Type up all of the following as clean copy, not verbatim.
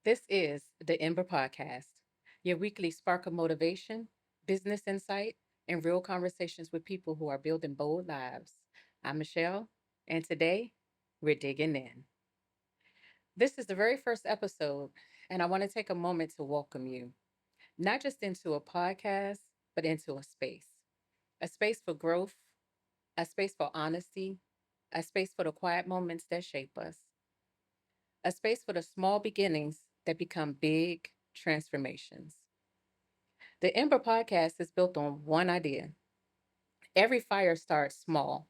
This is the Ember Podcast, your weekly spark of motivation, business insight, and real conversations with people who are building bold lives. I'm Michelle, and today we're digging in. This is the very first episode, and I want to take a moment to welcome you, not just into a podcast, but into a space for growth, a space for honesty, a space for the quiet moments that shape us, a space for the small beginnings that become big transformations. The Ember podcast is built on one idea: every fire starts small,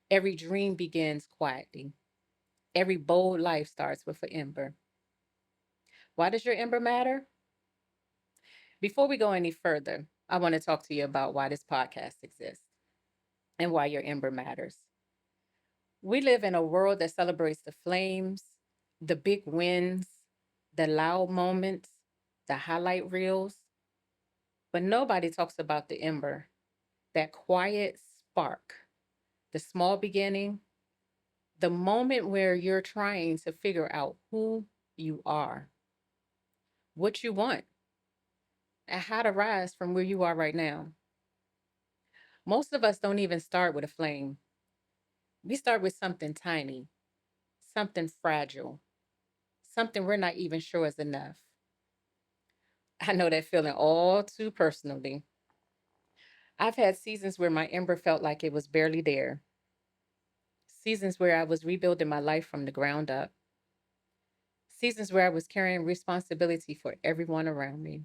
every dream begins quietly, every bold life starts with an ember. Why does your ember matter? Before we go any further, I want to talk to you about why this podcast exists and why your ember matters. We live in a world that celebrates the flames, the big wins, the loud moments, the highlight reels, but nobody talks about the ember, that quiet spark, the small beginning, the moment where you're trying to figure out who you are, what you want, and how to rise from where you are right now. Most of us don't even start with a flame. We start with something tiny, something fragile, something we're not even sure is enough. I know that feeling all too personally. I've had seasons where my ember felt like it was barely there, seasons where I was rebuilding my life from the ground up, seasons where I was carrying responsibility for everyone around me,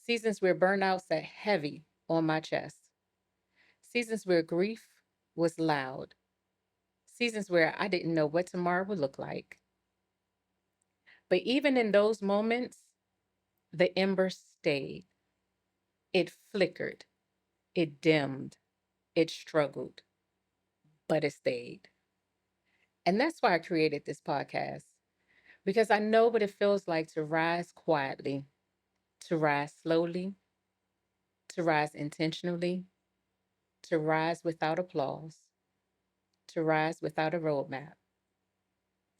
seasons where burnout sat heavy on my chest, seasons where grief was loud, seasons where I didn't know what tomorrow would look like. But even in those moments, the ember stayed. It flickered, it dimmed, it struggled, but it stayed. And that's why I created this podcast, because I know what it feels like to rise quietly, to rise slowly, to rise intentionally, to rise without applause, to rise without a roadmap,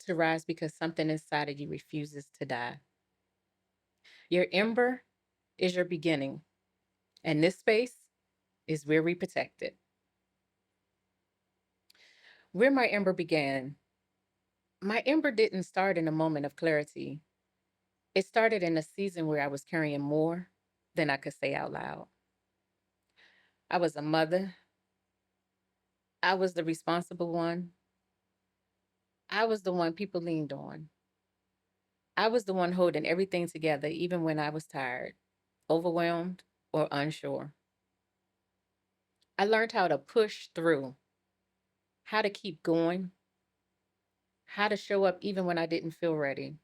to rise because something inside of you refuses to die. Your ember is your beginning, and this space is where we protect it. Where my ember began, my ember didn't start in a moment of clarity. It started in a season where I was carrying more than I could say out loud. I was a mother. I was the responsible one. I was the one people leaned on. I was the one holding everything together, even when I was tired, overwhelmed, or unsure. I learned how to push through, how to keep going, how to show up even when I didn't feel ready.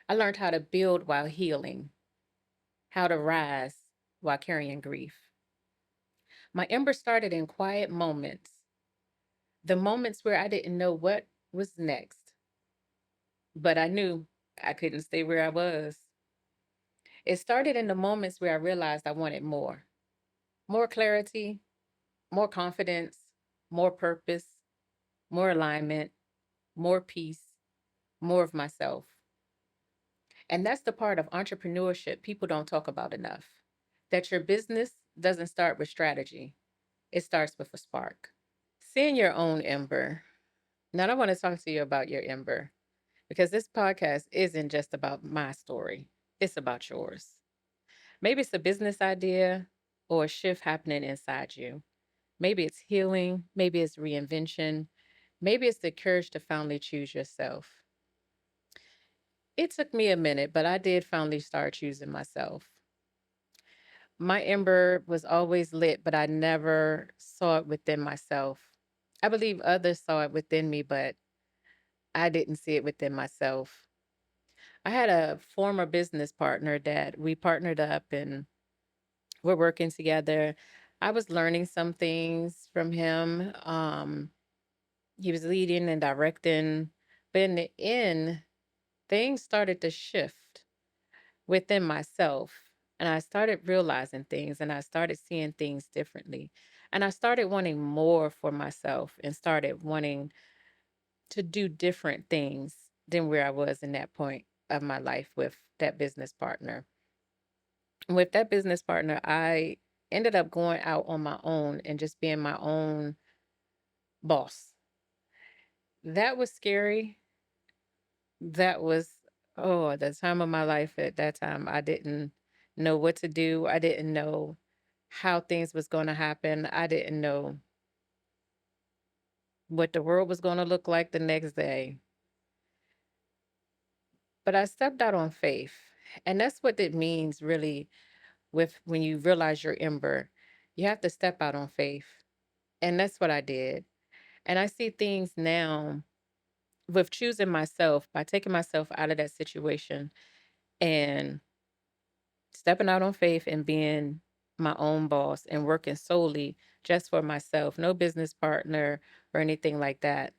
I learned how to build while healing, how to rise while carrying grief. My ember started in quiet moments, the moments where I didn't know what was next, but I knew I couldn't stay where I was. It started in the moments where I realized I wanted more clarity, more confidence, more purpose, more alignment, more peace, more of myself. And that's the part of entrepreneurship people don't talk about enough, that your business doesn't start with strategy, it starts with a spark. Seeing your own ember. Now, I want to talk to you about your ember because this podcast isn't just about my story, it's about yours. Maybe it's a business idea or a shift happening inside you. Maybe it's healing, maybe it's reinvention, maybe it's the courage to finally choose yourself. It took me a minute, but I did finally start choosing myself. My ember was always lit, but I never saw it within myself. I believe others saw it within me, but I didn't see it within myself. I had a former business partner that we partnered up and we're working together. I was learning some things from him. He was leading and directing, but in the end, things started to shift within myself. And I started realizing things and I started seeing things differently. And I started wanting more for myself and started wanting to do different things than where I was in that point. of my life with that business partner. With that business partner, I ended up going out on my own and just being my own boss. That was scary. That was, oh, the time of my life at that time. I didn't know what to do. I didn't know how things was going to happen. I didn't know what the world was going to look like the next day. But I stepped out on faith. And that's what it means really with when you realize you're Ember. You have to step out on faith. And that's what I did. And I see things now with choosing myself by taking myself out of that situation and stepping out on faith and being my own boss and working solely just for myself, no business partner or anything like that.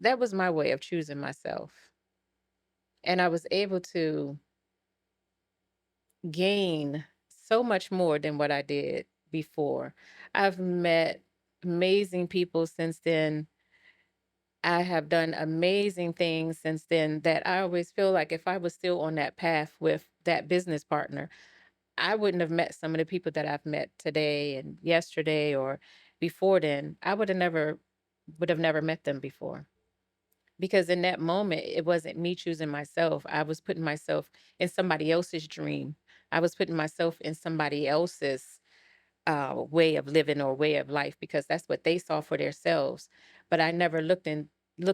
That was my way of choosing myself. And I was able to gain so much more than what I did before. I've met amazing people since then. I have done amazing things since then that I always feel like if I was still on that path with that business partner, I wouldn't have met some of the people that I've met today and yesterday or before then. I would have never met them before. Because in that moment, it wasn't me choosing myself. I was putting myself in somebody else's dream. I was putting myself in somebody else's way of living or way of life because that's what they saw for themselves. But I never looked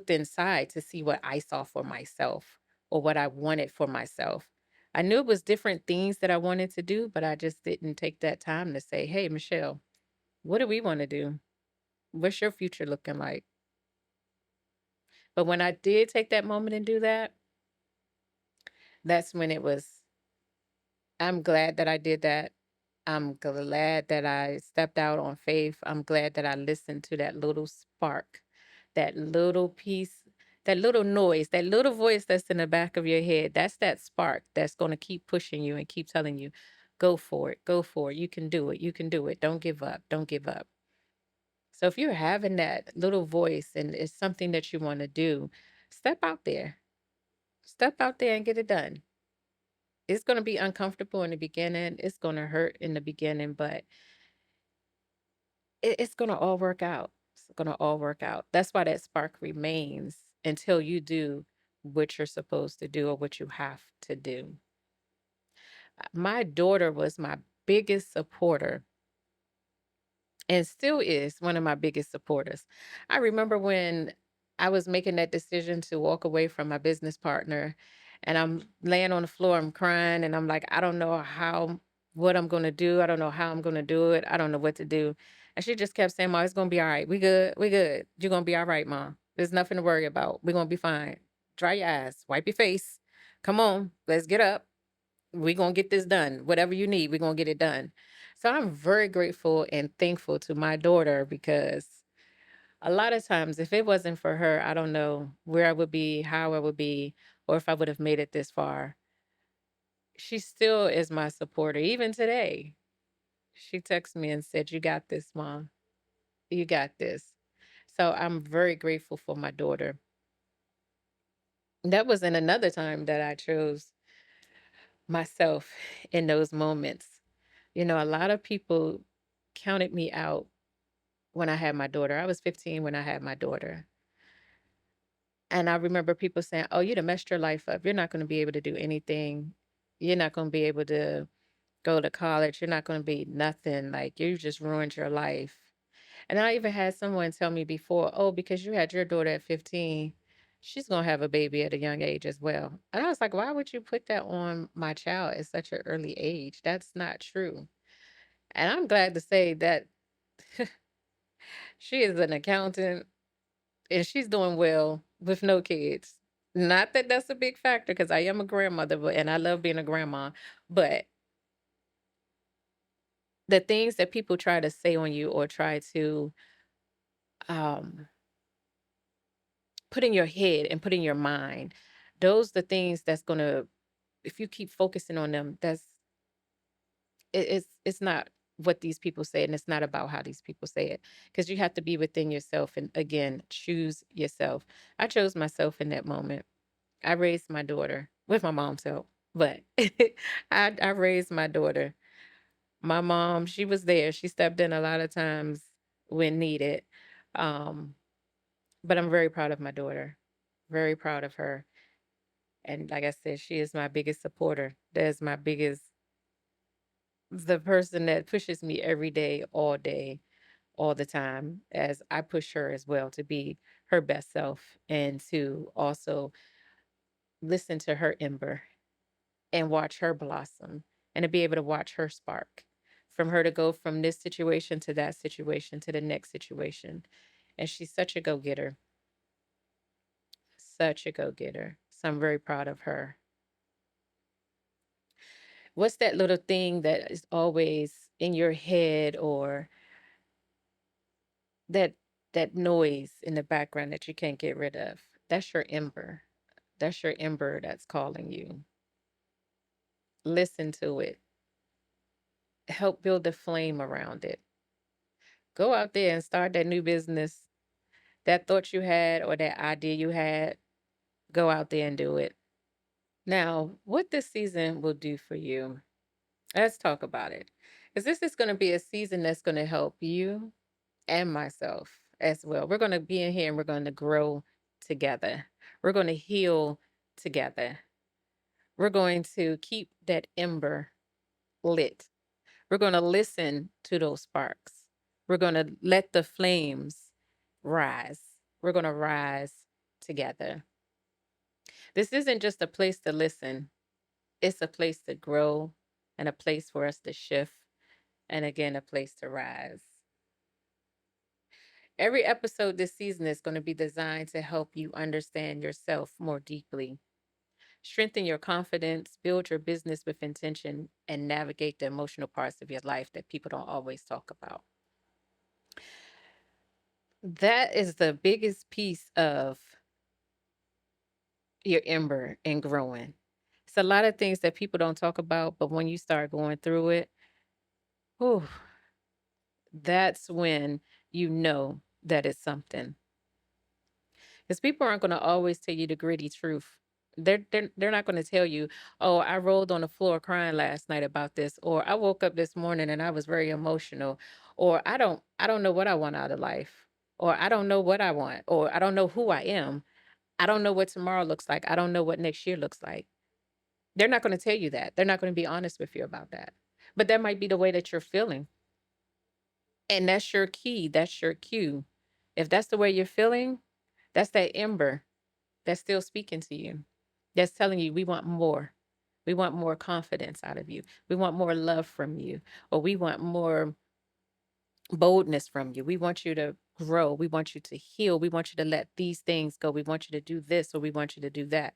inside to see what I saw for myself or what I wanted for myself. I knew it was different things that I wanted to do, but I just didn't take that time to say, "Hey, Michelle, what do we want to do? What's your future looking like?" But when I did take that moment and do that, that's when it was, I'm glad that I did that. I'm glad that I stepped out on faith. I'm glad that I listened to that little spark, that little piece, that little noise, that little voice that's in the back of your head. That's that spark that's going to keep pushing you and keep telling you, go for it, go for it. You can do it. You can do it. Don't give up. Don't give up. So if you're having that little voice and it's something that you want to do, step out there. Step out there and get it done. It's going to be uncomfortable in the beginning. It's going to hurt in the beginning, but it's going to all work out. It's going to all work out. That's why that spark remains until you do what you're supposed to do or what you have to do. My daughter was my biggest supporter and still is one of my biggest supporters. I remember when I was making that decision to walk away from my business partner and I'm laying on the floor, I'm crying, and I'm like, I don't know what I'm going to do. I don't know how I'm going to do it. I don't know what to do. And she just kept saying, Mom, it's going to be all right. We good. We good. You're going to be all right, Mom. There's nothing to worry about. We're going to be fine. Dry your eyes, wipe your face. Come on, let's get up. We're going to get this done. Whatever you need, we're going to get it done. So I'm very grateful and thankful to my daughter because a lot of times, if it wasn't for her, I don't know where I would be, how I would be, or if I would have made it this far. She still is my supporter. Even today, she texted me and said, "You got this, Mom. You got this." So I'm very grateful for my daughter. That was in another time that I chose myself in those moments. You know, a lot of people counted me out when I had my daughter. I was 15 when I had my daughter. And I remember people saying, "Oh, you done messed your life up. You're not going to be able to do anything. You're not going to be able to go to college. You're not going to be nothing. Like, you just ruined your life." And I even had someone tell me before, "Oh, because you had your daughter at 15, she's going to have a baby at a young age as well." And I was like, why would you put that on my child at such an early age? That's not true. And I'm glad to say that she is an accountant and she's doing well with no kids. Not that that's a big factor because I am a grandmother, and I love being a grandma. But the things that people try to say on you or try to um, put in your head and put in your mind, those the things that's gonna, if you keep focusing on them, it's not what these people say, and it's not about how these people say it, because you have to be within yourself and again choose yourself. I chose myself in that moment. I raised my daughter with my mom's help, but I raised my daughter. My mom, she was there. She stepped in a lot of times when needed. Um, but I'm very proud of my daughter. Very proud of her. And like I said, she is my biggest supporter. That is my biggest, the person that pushes me every day, all the time, as I push her as well to be her best self and to also listen to her ember and watch her blossom and to be able to watch her spark from her to go from this situation to that situation to the next situation. And she's such a go getter, such a go getter. So I'm very proud of her. What's that little thing that is always in your head, or that that noise in the background that you can't get rid of? That's your ember. That's your ember that's calling you. Listen to it. Help build a flame around it. Go out there and start that new business. That thought you had or that idea you had, go out there and do it. Now, what this season will do for you, let's talk about it. Because this is going to be a season that's going to help you and myself as well. We're going to be in here and we're going to grow together. We're going to heal together. We're going to keep that ember lit. We're going to listen to those sparks. We're going to let the flames rise. We're going to rise together. This isn't just a place to listen, it's a place to grow and a place for us to shift, and again, a place to rise. Every episode this season is going to be designed to help you understand yourself more deeply, strengthen your confidence, build your business with intention, and navigate the emotional parts of your life that people don't always talk about. That is the biggest piece of your ember and growing. It's a lot of things that people don't talk about, but when you start going through it, whew, that's when you know that it's something. Because people aren't going to always tell you the gritty truth. They're not going to tell you, oh, I rolled on the floor crying last night about this, or I woke up this morning and I was very emotional, or I don't know what I want out of life, or I don't know what I want, or I don't know who I am. I don't know what tomorrow looks like. I don't know what next year looks like. They're not going to tell you that. They're not going to be honest with you about that. But that might be the way that you're feeling. And that's your key. That's your cue. If that's the way you're feeling, that's that ember that's still speaking to you. That's telling you we want more. We want more confidence out of you. We want more love from you. Or we want more boldness from you. We want you to grow. We want you to heal. We want you to let these things go. We want you to do this or we want you to do that.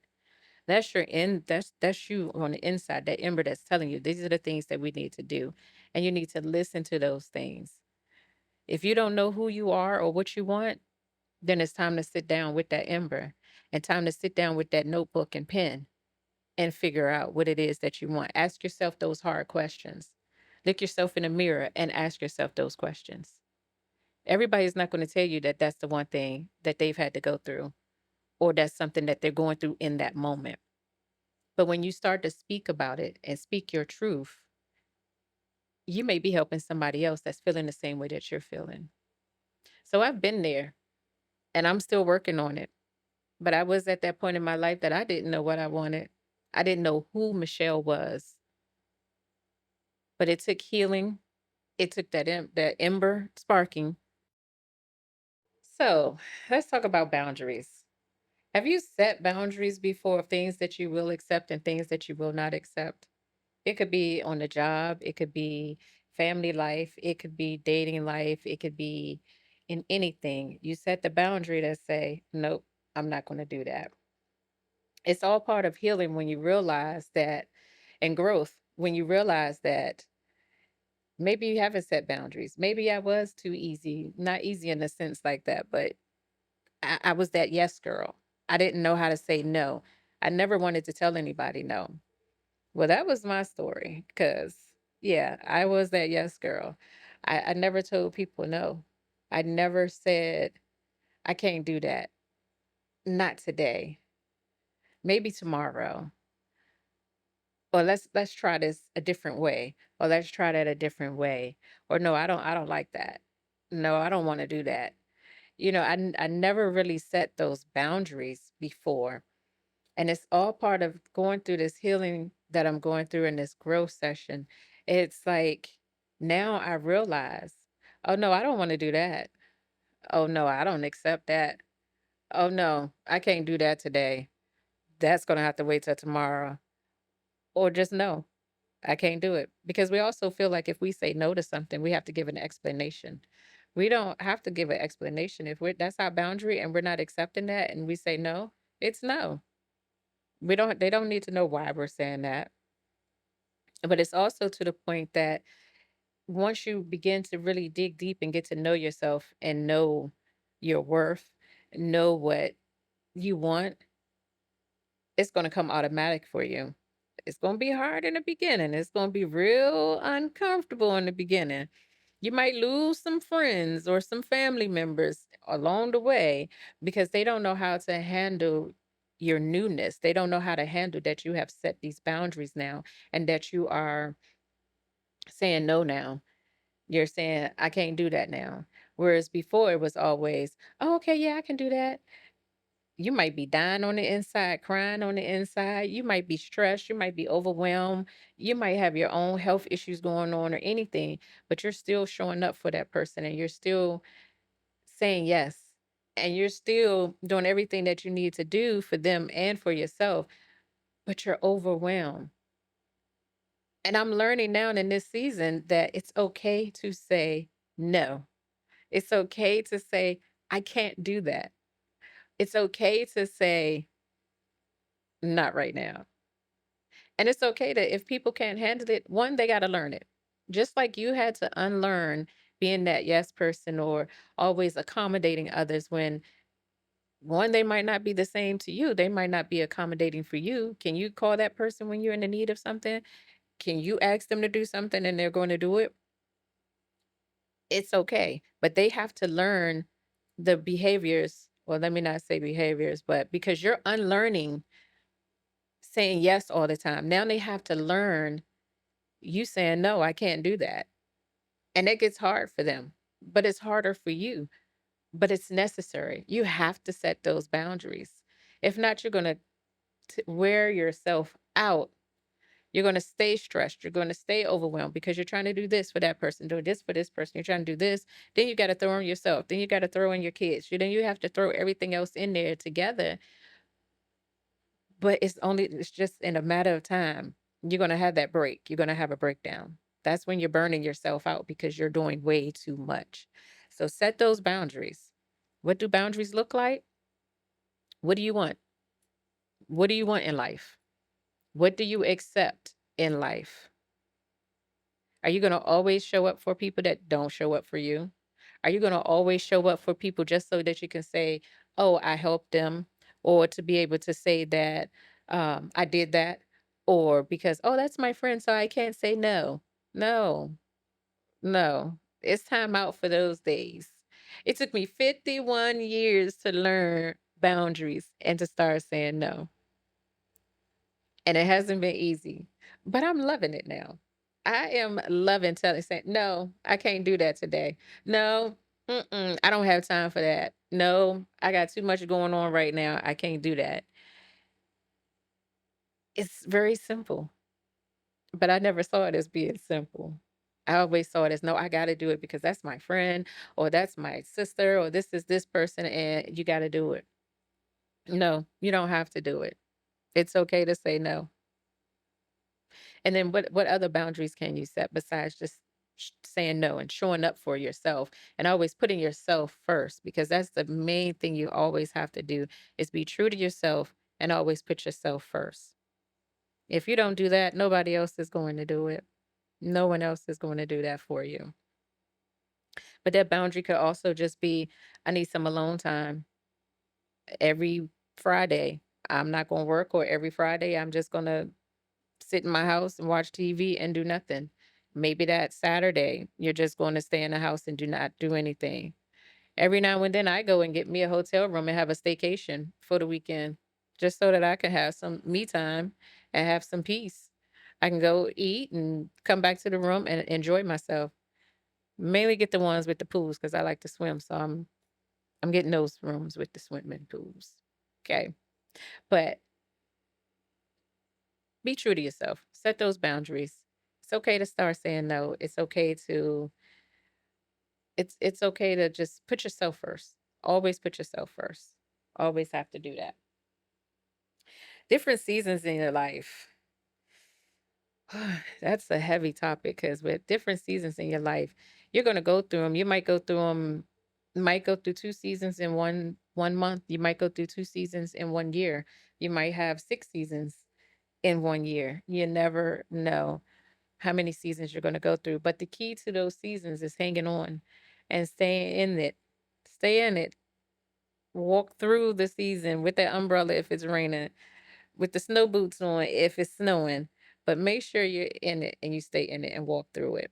That's your end. That's you on the inside, that ember that's telling you these are the things that we need to do. And you need to listen to those things. If you don't know who you are or what you want, then it's time to sit down with that ember and time to sit down with that notebook and pen and figure out what it is that you want. Ask yourself those hard questions. Look yourself in the mirror and ask yourself those questions. Everybody's not going to tell you that that's the one thing that they've had to go through or that's something that they're going through in that moment. But when you start to speak about it and speak your truth, you may be helping somebody else that's feeling the same way that you're feeling. So I've been there and I'm still working on it. But I was at that point in my life that I didn't know what I wanted. I didn't know who Michelle was. But it took healing. It took that ember sparking. So let's talk about boundaries. Have you set boundaries before of things that you will accept and things that you will not accept? It could be on the job, it could be family life, it could be dating life, it could be in anything. You set the boundary that say, nope, I'm not going to do that. It's all part of healing when you realize that, and growth when you realize that maybe you haven't set boundaries. Maybe I was too easy, not easy in a sense like that, but I was that yes girl. I didn't know how to say no. I never wanted to tell anybody no. Well, that was my story because, yeah, I was that yes girl. I never told people no. I never said, I can't do that. Not today. maybe tomorrow. Or let's try this a different way. Or let's try that a different way. Or no, I don't like that. No, I don't want to do that. I never really set those boundaries before. And it's all part of going through this healing that I'm going through in this growth session. It's like now I realize, oh no, I don't want to do that. Oh no, I don't accept that. Oh no, I can't do that today. That's going to have to wait till tomorrow. Or just no, I can't do it. Because we also feel like if we say no to something, we have to give an explanation. We don't have to give an explanation. If we're that's our boundary and we're not accepting that and we say no, it's no. They don't need to know why we're saying that. But it's also to the point that once you begin to really dig deep and get to know yourself and know your worth, know what you want, it's going to come automatic for you. It's going to be hard in the beginning. It's going to be real uncomfortable in the beginning. You might lose some friends or some family members along the way because they don't know how to handle your newness. They don't know how to handle that you have set these boundaries now and that you are saying no now. You're saying, I can't do that now. Whereas before it was always, oh, okay, yeah, I can do that. You might be dying on the inside, crying on the inside. You might be stressed. You might be overwhelmed. You might have your own health issues going on or anything, but you're still showing up for that person and you're still saying yes. And you're still doing everything that you need to do for them and for yourself, but you're overwhelmed. And I'm learning now in this season that it's okay to say no. It's okay to say, I can't do that. It's okay to say, not right now. And it's okay that if people can't handle it, one, they got to learn it. Just like you had to unlearn being that yes person or always accommodating others when one, they might not be the same to you. They might not be accommodating for you. Can you call that person when you're in the need of something? Can you ask them to do something and they're going to do it? It's okay. But they have to learn the behaviors. Well, let me not say behaviors, but because you're unlearning saying yes all the time. Now they have to learn you saying, no, I can't do that. And it gets hard for them, but it's harder for you, but it's necessary. You have to set those boundaries. If not, you're going to wear yourself out. You're going to stay stressed. You're going to stay overwhelmed because you're trying to do this for that person, do this for this person. You're trying to do this. Then you got to throw in yourself. Then you got to throw in your kids. Then you have to throw everything else in there together. But it's just in a matter of time. You're going to have that break. You're going to have a breakdown. That's when you're burning yourself out because you're doing way too much. So set those boundaries. What do boundaries look like? What do you want? What do you want in life? What do you accept in life? Are you going to always show up for people that don't show up for you? Are you going to always show up for people just so that you can say, oh, I helped them? Or to be able to say that I did that? Or because, oh, that's my friend, so I can't say no. No, no. It's time out for those days. It took me 51 years to learn boundaries and to start saying no. And it hasn't been easy, but I'm loving it now. I am loving telling saying, no, I can't do that today. No, I don't have time for that. No, I got too much going on right now. I can't do that. It's very simple, but I never saw it as being simple. I always saw it as, no, I got to do it because that's my friend or that's my sister or this is this person and you got to do it. No, you don't have to do it. It's okay to say no. And then what other boundaries can you set besides just saying no and showing up for yourself and always putting yourself first because that's the main thing you always have to do is be true to yourself and always put yourself first. If you don't do that, nobody else is going to do it. No one else is going to do that for you. But that boundary could also just be I need some alone time every Friday. I'm not going to work or every Friday I'm just going to sit in my house and watch TV and do nothing. Maybe that Saturday, you're just going to stay in the house and do not do anything. Every now and then I go and get me a hotel room and have a staycation for the weekend. just so that I can have some me time and have some peace. I can go eat and come back to the room and enjoy myself. Mainly get the ones with the pools because I like to swim. So I'm getting those rooms with the swimming pools. Okay. But be true to yourself. Set those boundaries. It's okay to start saying no. It's okay to just put yourself first. Always put yourself first. Always have to do that. Different seasons in your life. That's a heavy topic because with different seasons in your life, you're going to go through them. You might go through them, might go through two seasons in one month. You might go through two seasons in 1 year. You might have 6 seasons in 1 year. You never know how many seasons you're going to go through. But the key to those seasons is hanging on and staying in it. Stay in it. Walk through the season with that umbrella if it's raining, with the snow boots on if it's snowing. But make sure you're in it and you stay in it and walk through it.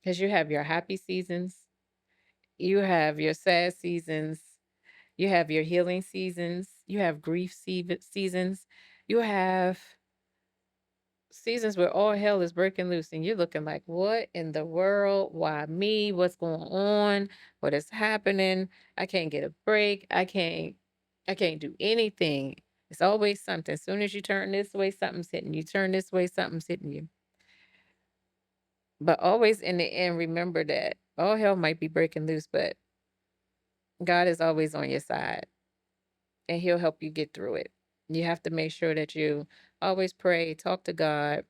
Because you have your happy seasons, you have your sad seasons, you have your healing seasons, you have seasons, you have seasons where all hell is breaking loose and you're looking like, what in the world? Why me? What's going on? What is happening? I can't get a break. I can't do anything. It's always something. As soon as you turn this way, something's hitting you. Turn this way, something's hitting you. But always in the end, remember that all hell might be breaking loose, but God is always on your side and he'll help you get through it. You have to make sure that you always pray, talk to God,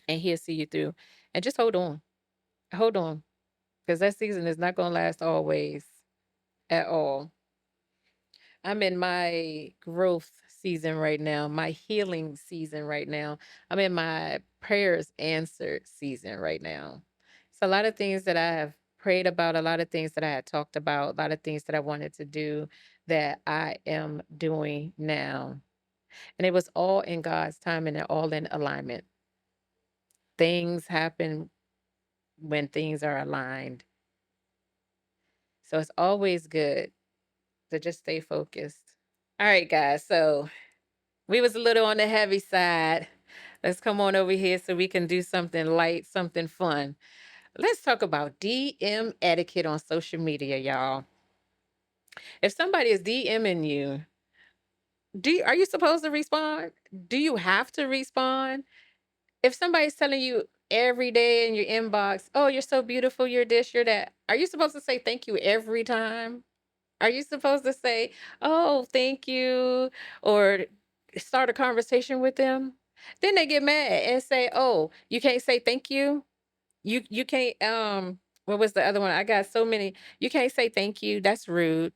and he'll see you through. And just hold on. Hold on. Because that season is not going to last always at all. I'm in my growth season right now, my healing season right now. I'm in my prayers answered season right now. It's a lot of things that I have prayed about, a lot of things that I had talked about, a lot of things that I wanted to do that I am doing now. And it was all in God's time and all in alignment. Things happen when things are aligned. So it's always good to just stay focused. All right, guys. So we was a little on the heavy side. Let's come on over here so we can do something light, something fun. Let's talk about DM etiquette on social media, y'all. If somebody is DMing you, are you supposed to respond? Do you have to respond? If somebody's telling you every day in your inbox, "Oh, you're so beautiful, you're this, you're that," are you supposed to say thank you every time? Are you supposed to say, "Oh, thank you," or start a conversation with them? Then they get mad and say, "Oh, you can't say thank you? You can't what was the other one? I got so many. You can't say thank you. That's rude."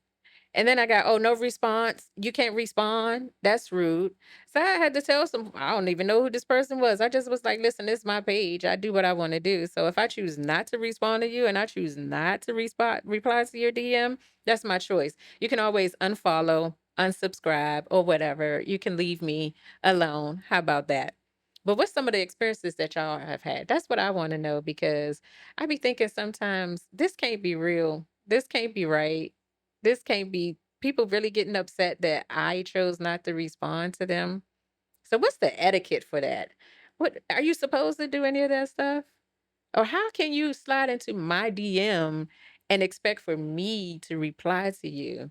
And then I got, oh, no response. You can't respond. That's rude. So I had to tell some, I don't even know who this person was. I just was like, listen, this is my page. I do what I want to do. So if I choose not to respond to you and I choose not to reply to your DM, that's my choice. You can always unfollow, unsubscribe, or whatever. You can leave me alone. How about that? But what's some of the experiences that y'all have had? That's what I want to know because I be thinking sometimes this can't be real. This can't be right. This can't be people really getting upset that I chose not to respond to them. So what's the etiquette for that? What are you supposed to do any of that stuff? Or how can you slide into my DM and expect for me to reply to you?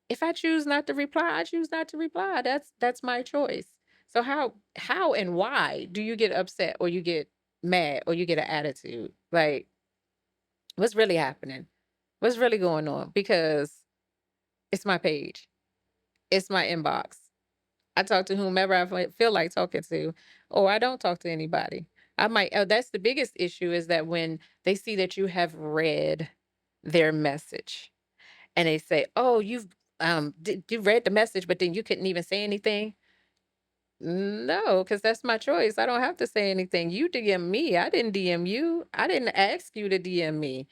If I choose not to reply, I choose not to reply. That's my choice. So how and why do you get upset or you get mad or you get an attitude? Like what's really happening? What's really going on? Because it's my page. It's my inbox. I talk to whomever I feel like talking to, or I don't talk to anybody. I might, oh, that's the biggest issue is that when they see that you have read their message and they say, oh, you read the message, but then you couldn't even say anything. No, because that's my choice. I don't have to say anything. You DM me. I didn't DM you. I didn't ask you to DM me.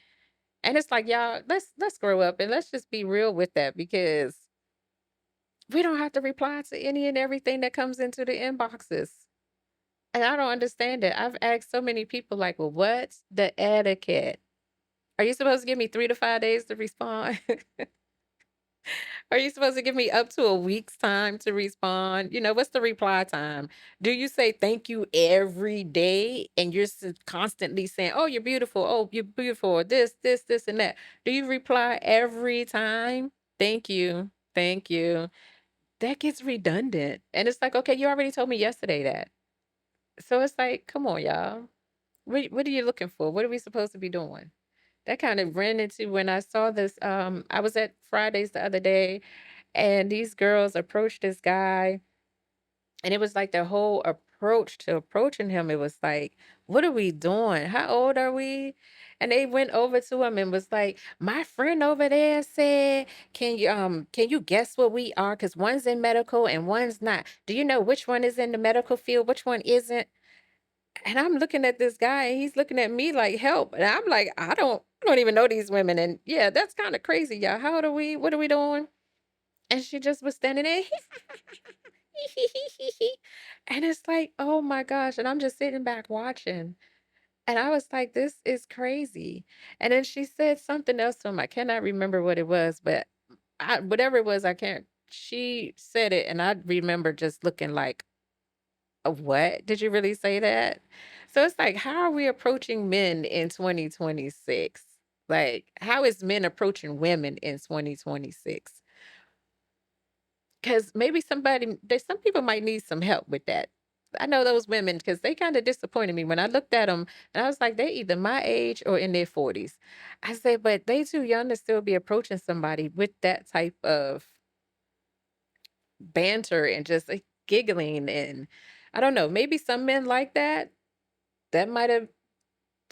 And it's like, y'all, let's grow up and let's just be real with that because we don't have to reply to any and everything that comes into the inboxes. And I don't understand it. I've asked so many people, like, well, what's the etiquette? Are you supposed to give me 3 to 5 days to respond? Are you supposed to give me up to a week's time to respond? What's the reply time? Do you say thank you every day and you're constantly saying, oh, you're beautiful. Oh, you're beautiful. Or this, and that. Do you reply every time? Thank you. Thank you. That gets redundant. And it's like, okay, you already told me yesterday that. So it's like, come on, y'all. What are you looking for? What are we supposed to be doing? That kind of ran into when I saw this. I was at Fridays the other day, and these girls approached this guy, and it was like their whole approach to approaching him. It was like, what are we doing? How old are we? And they went over to him and was like, my friend over there said, can you guess what we are? Because one's in medical and one's not. Do you know which one is in the medical field? Which one isn't? And I'm looking at this guy and he's looking at me like help. And I'm like, I don't even know these women. And yeah, that's kind of crazy, y'all. How old are we? What are we doing? And she just was standing there. And it's like, oh my gosh. And I'm just sitting back watching. And I was like, this is crazy. And then she said something else to him. I cannot remember what it was, but whatever it was, I can't. She said it. And I remember just looking like, what? Did you really say that? So it's like, how are we approaching men in 2026? Like, how is men approaching women in 2026? Because maybe some people might need some help with that. I know those women because they kind of disappointed me when I looked at them and I was like, they either my age or in their 40s. I said, but they too young to still be approaching somebody with that type of banter and just like giggling. And I don't know, maybe some men like that. That might have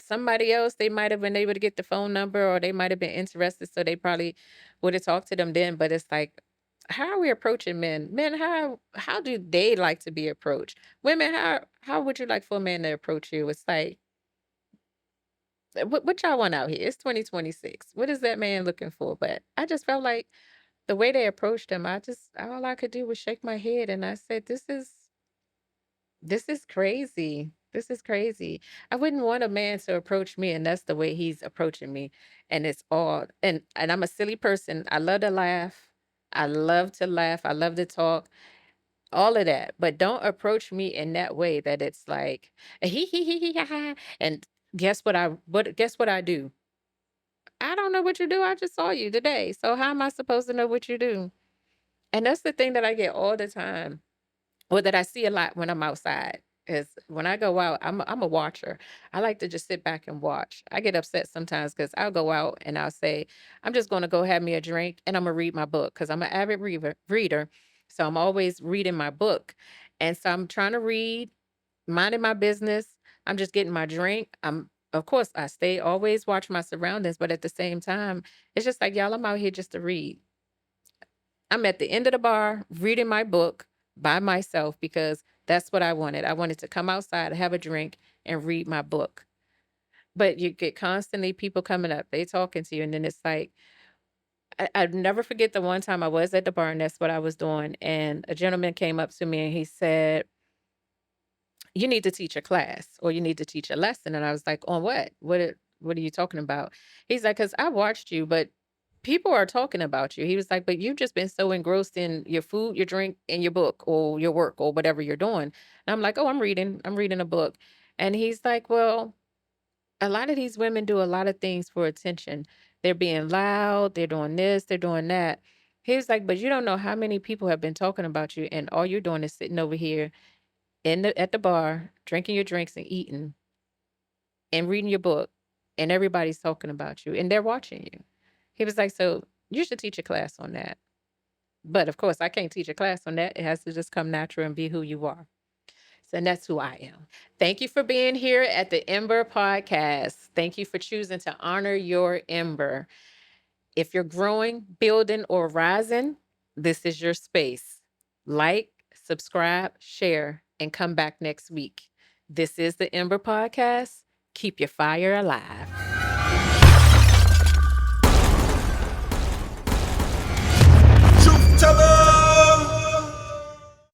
somebody else, they might have been able to get the phone number or they might have been interested. So they probably would have talked to them then. But it's like, how are we approaching men? Men, how do they like to be approached? Women, how would you like for a man to approach you? It's like, what y'all want out here? It's 2026. What is that man looking for? But I just felt like the way they approached him, all I could do was shake my head and I said, this is crazy. This is crazy. I wouldn't want a man to approach me, and that's the way he's approaching me. And it's all and I'm a silly person. I love to laugh. I love to laugh. I love to talk. All of that. But don't approach me in that way that it's like he ha, ha. And guess what I do? I don't know what you do. I just saw you today. So how am I supposed to know what you do? And that's the thing that I get all the time or that I see a lot when I'm outside is when I go out, I'm a watcher. I like to just sit back and watch. I get upset sometimes because I'll go out and I'll say, I'm just going to go have me a drink and I'm going to read my book because I'm an avid reader. So I'm always reading my book. And so I'm trying to read, minding my business. I'm just getting my drink. Of course, I stay always watch my surroundings, but at the same time, it's just like, y'all, I'm out here just to read. I'm at the end of the bar reading my book by myself because that's what I wanted. I wanted to come outside, have a drink, and read my book. But you get constantly people coming up, they talking to you, and then it's like, I'd never forget the one time I was at the bar and that's what I was doing. And a gentleman came up to me and he said, you need to teach a class or you need to teach a lesson. And I was like, on what? What are you talking about? He's like, because I watched you, but people are talking about you. He was like, but you've just been so engrossed in your food, your drink, and your book or your work or whatever you're doing. And I'm like, oh, I'm reading a book. And he's like, well, a lot of these women do a lot of things for attention. They're being loud, they're doing this, they're doing that. He was like, but you don't know how many people have been talking about you, and all you're doing is sitting over here at the bar, drinking your drinks and eating and reading your book, and everybody's talking about you and they're watching you. He was like, so you should teach a class on that. But of course, I can't teach a class on that. It has to just come natural and be who you are. So and that's who I am. Thank you for being here at the Ember Podcast. Thank you for choosing to honor your Ember. If you're growing, building, or rising, this is your space. Like, subscribe, share, and come back next week. This is the Ember Podcast. Keep your fire alive. Truth teller.